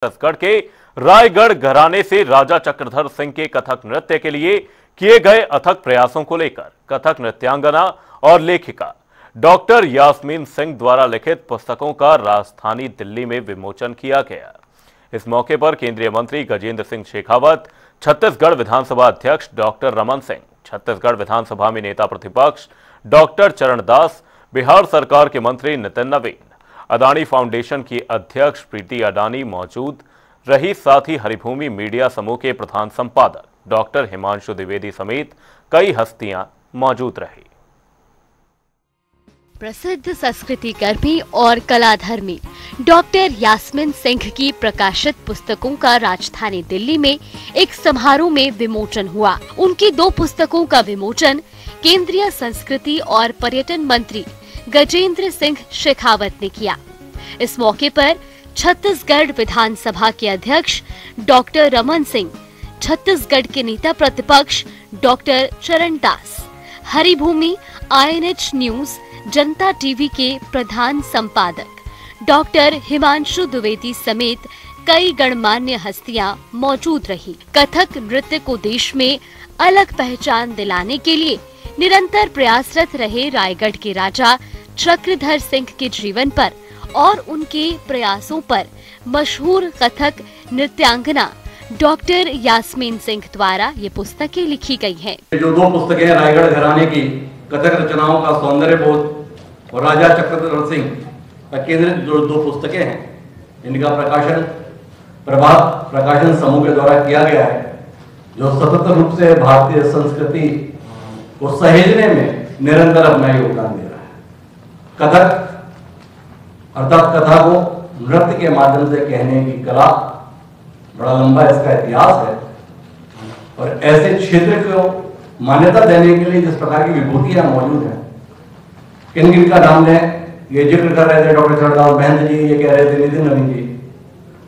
छत्तीसगढ़ के रायगढ़ घराने से राजा चक्रधर सिंह के कथक नृत्य के लिए किए गए अथक प्रयासों को लेकर कथक नृत्यांगना और लेखिका डॉक्टर यास्मीन सिंह द्वारा लिखित पुस्तकों का राजधानी दिल्ली में विमोचन किया गया। इस मौके पर केंद्रीय मंत्री गजेंद्र सिंह शेखावत, छत्तीसगढ़ विधानसभा अध्यक्ष डॉक्टर रमन सिंह, छत्तीसगढ़ विधानसभा में नेता प्रतिपक्ष डॉक्टर चरणदास, बिहार सरकार के मंत्री नितिन नवीन, अदानी फाउंडेशन की अध्यक्ष प्रीति अडानी मौजूद रही। साथ ही हरिभूमि मीडिया समूह के प्रधान संपादक डॉक्टर हिमांशु द्विवेदी समेत कई हस्तियां मौजूद रही। प्रसिद्ध संस्कृति कर्मी और कलाधर्मी डॉक्टर यास्मीन सिंह की प्रकाशित पुस्तकों का राजधानी दिल्ली में एक समारोह में विमोचन हुआ। उनकी 2 पुस्तकों का विमोचन केंद्रीय संस्कृति और पर्यटन मंत्री गजेंद्र सिंह शेखावत ने किया। इस मौके पर छत्तीसगढ़ विधानसभा के अध्यक्ष डॉक्टर रमन सिंह, छत्तीसगढ़ के नेता प्रतिपक्ष doctor Charandas, Haribhoomi, INH news, जनता टीवी के प्रधान संपादक डॉक्टर हिमांशु द्विवेदी समेत कई गणमान्य हस्तियां मौजूद रही। कथक नृत्य को देश में अलग पहचान दिलाने के लिए निरंतर प्रयासरत रहे रायगढ़ के राजा चक्रधर सिंह के जीवन पर और उनके प्रयासों पर मशहूर कथक नृत्यांगना डॉक्टर यास्मीन सिंह द्वारा ये पुस्तकें लिखी गई हैं। जो 2 पुस्तकें हैं, रायगढ़ घराने की कथक रचनाओं का सौंदर्य बोध और राजा चक्रधर सिंह पर केंद्रित जो 2 पुस्तकें हैं, इनका प्रकाशन प्रभात प्रकाशन समूह के द्वारा किया गया है, जो सतत रूप से भारतीय संस्कृति को सहेजने में निरंतर अपना योगदान दे रहा है। कथक अर्थात कथा को नृत्य के माध्यम से कहने की कला, बड़ा लंबा इसका इतिहास है और ऐसे क्षेत्र को मान्यता देने के लिए जिस प्रकार की विभूतियां मौजूद हैं, किन किन का नाम लें, ये जिक्र कर रहे थे डॉक्टर चरणदास महंत जी, ये कह रहे थे नितिन नवीन जी,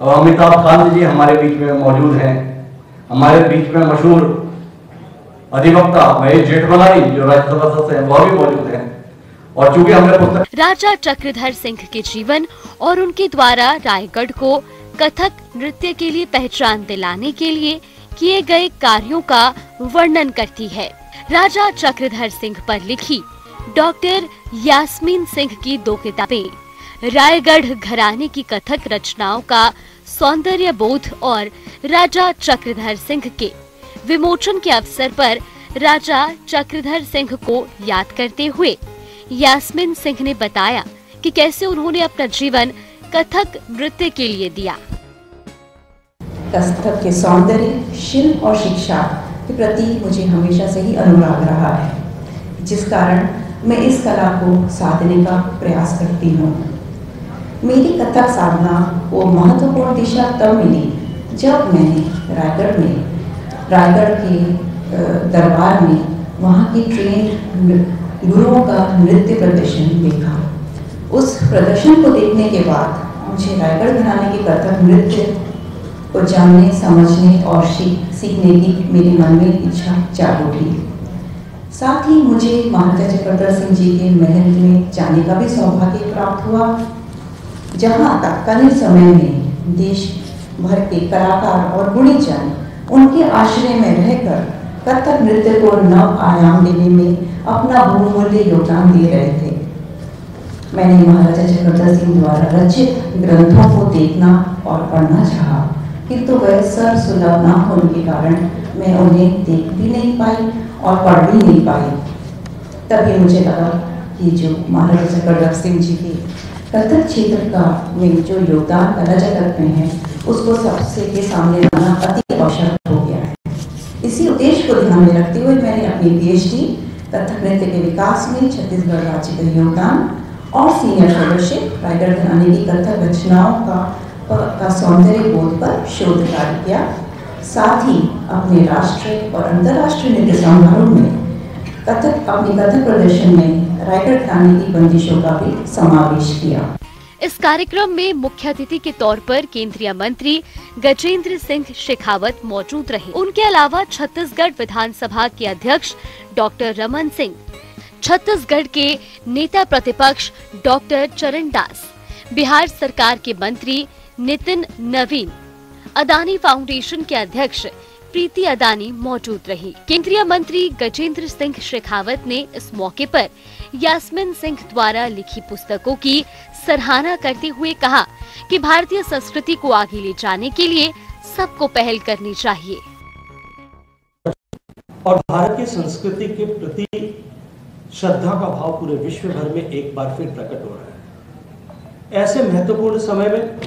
और अमिताभ कांत जी हमारे बीच में मौजूद हैं। हमारे बीच में मशहूर अधिवक्ता महेश जेठमलानी जो राज्यसभा सदस्य हैं, वह भी मौजूद हैं। और चूंकि हमने पुस्तक राजा चक्रधर सिंह के जीवन और उनके द्वारा रायगढ़ को कथक नृत्य के लिए पहचान दिलाने के लिए किए गए कार्यों का वर्णन करती है। राजा चक्रधर सिंह पर लिखी डॉक्टर यास्मीन सिंह की 2 किताबें रायगढ़ घराने की कथक रचनाओं का सौंदर्य बोध और राजा चक्रधर सिंह के विमोचन के अवसर पर राजा चक्रधर सिंह को याद करते हुए यास्मीन सिंह ने बताया कि कैसे उन्होंने अपना जीवन कथक नृत्य के लिए दिया। कथक के सौंदर्य, शिल्प और शिक्षा के प्रति मुझे हमेशा से ही अनुराग रहा है, जिस कारण मैं इस कला को साधने का प्रयास करती हूँ। मेरी कथक साधना को महत्वपूर्ण दिशा तब मिली जब मैंने रायगढ़ के दरबार में वहाँ की ट्रेन गुरुओं का नृत्य प्रदर्शन देखा। उस प्रदर्शन को देखने के बाद मुझे रायगढ़ घराने की कथक नृत्य को जानने, समझने और सीखने की मेरे मन में इच्छा जाग उठी। साथ ही मुझे महाराजा चक्रधर सिंह जी के महल में जाने का भी सौभाग्य प्राप्त हुआ, जहां तत्कालीन समय में देश भर के कलाकार और गुणीजन उनके आश्रय में रहकर कथक नृत्य को नव आयाम देने में अपना बहुमूल्य योगदान दे रहे थे। मैंने महाराजा चक्रधर सिंह द्वारा रचित ग्रंथों को देखना और पढ़ना चाहा, किंतु वह सर्वसुलभ न होने के कारण मैं उन्हें देख भी नहीं पाई और पढ़ भी नहीं पाई। तभी मुझे लगा कि जो महाराजा चक्रधर सिंह जी के कथक क्षेत्र का में जो योगदान कला जगत में है, उसको सबसे के सामने लाना अति आवश्यक हो गया है। इसी उद्देश्य को ध्यान में रखते हुए मैंने अपनी PhD कथक नृत्य के विकास में छत्तीसगढ़ राज्य का योगदान और सीनियर फेलोशिप रायगढ़ घराने की कथक रचनाओं का सौंदर्य बोध पर शोध कार्य किया। साथ ही अपने राष्ट्रीय और अंतर्राष्ट्रीय नृत्य समारोह में अपनी कथक प्रदर्शन में रायगढ़ घराने की बंदिशों का भी समावेश किया। इस कार्यक्रम में मुख्य अतिथि के तौर पर केंद्रीय मंत्री गजेंद्र सिंह शेखावत मौजूद रहे। उनके अलावा छत्तीसगढ़ विधानसभा के अध्यक्ष डॉक्टर रमन सिंह, छत्तीसगढ़ के नेता प्रतिपक्ष डॉक्टर चरणदास, बिहार सरकार के मंत्री नितिन नवीन, अदानी फाउंडेशन के अध्यक्ष प्रीति अदानी मौजूद रही। केंद्रीय मंत्री गजेंद्र सिंह शेखावत ने इस मौके पर यास्मीन सिंह द्वारा लिखी पुस्तकों की सराहना करते हुए कहा कि भारतीय संस्कृति को आगे ले जाने के लिए सबको पहल करनी चाहिए और भारत की संस्कृति के प्रति श्रद्धा का भाव पूरे विश्व भर में एक बार फिर प्रकट हो रहा है। ऐसे महत्वपूर्ण समय में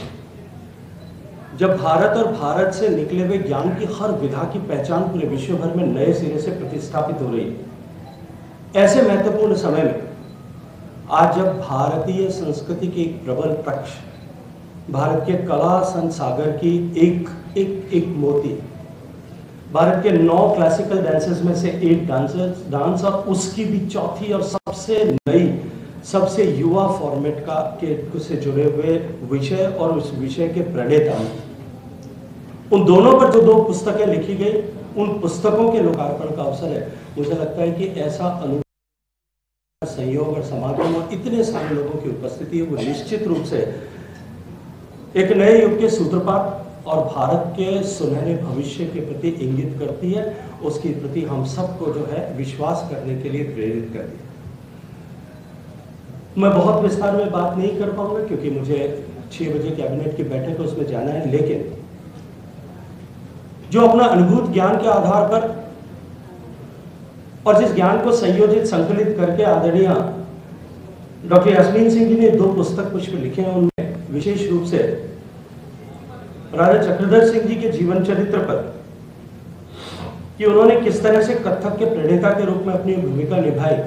जब भारत और भारत से निकले हुए ज्ञान की हर विधा की पहचान पूरे विश्व भर में नए सिरे से प्रतिस्थापित हो रही है, ऐसे महत्वपूर्ण समय में आज जब भारतीय संस्कृति की एक प्रबल पक्ष, भारत के कला संसागर की एक मोती, भारत के 9 क्लासिकल डांसेस में से एक डांस और उसकी भी चौथी और सबसे नई, सबसे युवा फॉर्मेट के से जुड़े हुए विषय और उस विषय के प्रणेता, उन दोनों पर जो 2 पुस्तकें लिखी गई, उन पुस्तकों के लोकार्पण का अवसर है। मुझे लगता है कि ऐसा अनुभव, संयोग और समागम और इतने सारे लोगों की उपस्थिति है, वो निश्चित रूप से एक नए युग के सूत्रपात और भारत के सुनहरे भविष्य के प्रति इंगित करती है। उसके प्रति हम सबको जो है विश्वास करने के लिए प्रेरित करती है। मैं बहुत विस्तार में बात नहीं कर पाऊंगा क्योंकि मुझे 6 बजे कैबिनेट की बैठक है, उसमें जाना है, लेकिन जो अपना अनुभूत ज्ञान के आधार पर और जिस ज्ञान को संयोजित संकलित करके आदरणीय डॉक्टर यास्मीन सिंह जी ने 2 पुस्तक पुष्प लिखे हैं, उनमें विशेष रूप से राजा चक्रधर सिंह जी के जीवन चरित्र पर कि उन्होंने किस तरह से कथक के प्रणेता के रूप में अपनी भूमिका निभाई,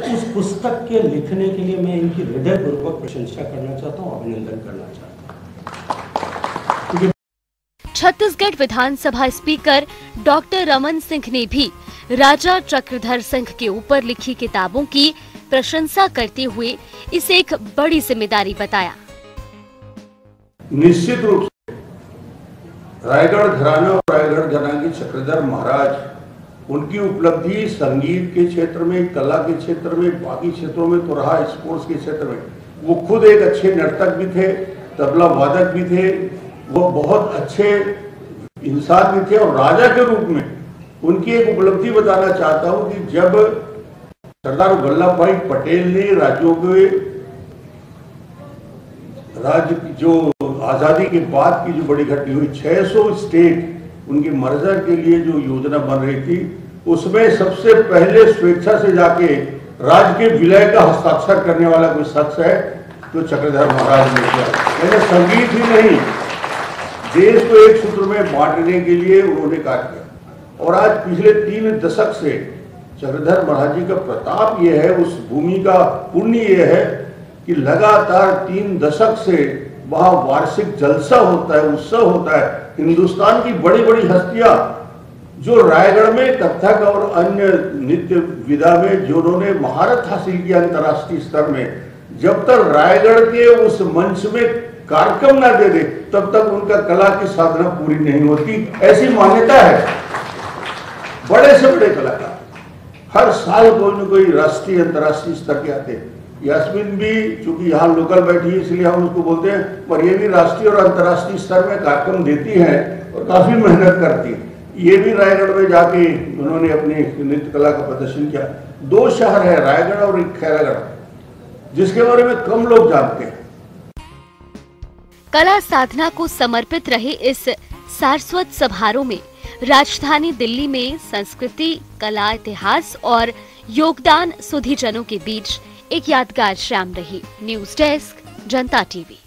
उस पुस्तक के लिखने के लिए मैं इनकी हृदयपूर्वक प्रशंसा करना चाहता हूं, अभिनंदन करना चाहता हूं। छत्तीसगढ़ विधानसभा स्पीकर डॉक्टर रमन सिंह ने भी राजा चक्रधर सिंह के ऊपर लिखी किताबों की प्रशंसा करते हुए इसे एक बड़ी जिम्मेदारी बताया। निश्चित रूप से रायगढ़ घराना और रायगढ़ घराने के चक्रधर महाराज, उनकी उपलब्धि संगीत के क्षेत्र में, कला के क्षेत्र में, बाकी क्षेत्रों में तो रहा, स्पोर्ट्स के क्षेत्र में वो खुद एक अच्छे नर्तक भी थे, तबला वादक भी थे, वो बहुत अच्छे इंसान भी थे। और राजा के रूप में उनकी एक उपलब्धि बताना चाहता हूं कि जब सरदार वल्लभ भाई पटेल ने राज्यों के राज्य जो आजादी के बाद की जो बड़ी घटना हुई, 600 स्टेट उनके मर्जर के लिए जो योजना बन रही थी, उसमें सबसे पहले स्वेच्छा से जाके राज्य के विलय का हस्ताक्षर करने वाला कोई शख्स है तो चक्रधर महाराज ने किया। मैंने संगीत ही नहीं, देश को एक सूत्र में बांटने के लिए उन्होंने कार्य किया। और आज पिछले 3 दशक से चक्रधर महाराज जी का प्रताप ये है, उस भूमि का पुण्य ये है कि लगातार 3 दशक से वहां वार्षिक जलसा होता है, उत्सव होता है। हिंदुस्तान की बड़ी बड़ी हस्तियां जो रायगढ़ में कथक और अन्य नृत्य विधा में जिन्होंने महारत हासिल किया अंतर्राष्ट्रीय स्तर में, जब तक रायगढ़ के उस मंच में कार्यक्रम ना दे दे तब तक उनका कला की साधना पूरी नहीं होती, ऐसी मान्यता है। बड़े से बड़े कलाकार हर साल कोई न कोई राष्ट्रीय अंतर्राष्ट्रीय स्तर के आते हैं। यास्मीन भी चूंकि यहाँ लोकल बैठी है इसलिए हम उसको बोलते हैं, पर ये भी राष्ट्रीय और अंतर्राष्ट्रीय स्तर में कार्यक्रम देती है और काफी मेहनत करती है। ये भी रायगढ़ में जाके उन्होंने अपनी नृत्य कला का प्रदर्शन किया। 2 शहर है, रायगढ़ और एक खैरागढ़, जिसके बारे में कम लोग जानते हैं। कला साधना को समर्पित रहे इस सारस्वत समारोह में राजधानी दिल्ली में संस्कृति, कला, इतिहास और योगदान सुधीजनों के बीच एक यादगार शाम रही। न्यूज डेस्क, जनता टीवी।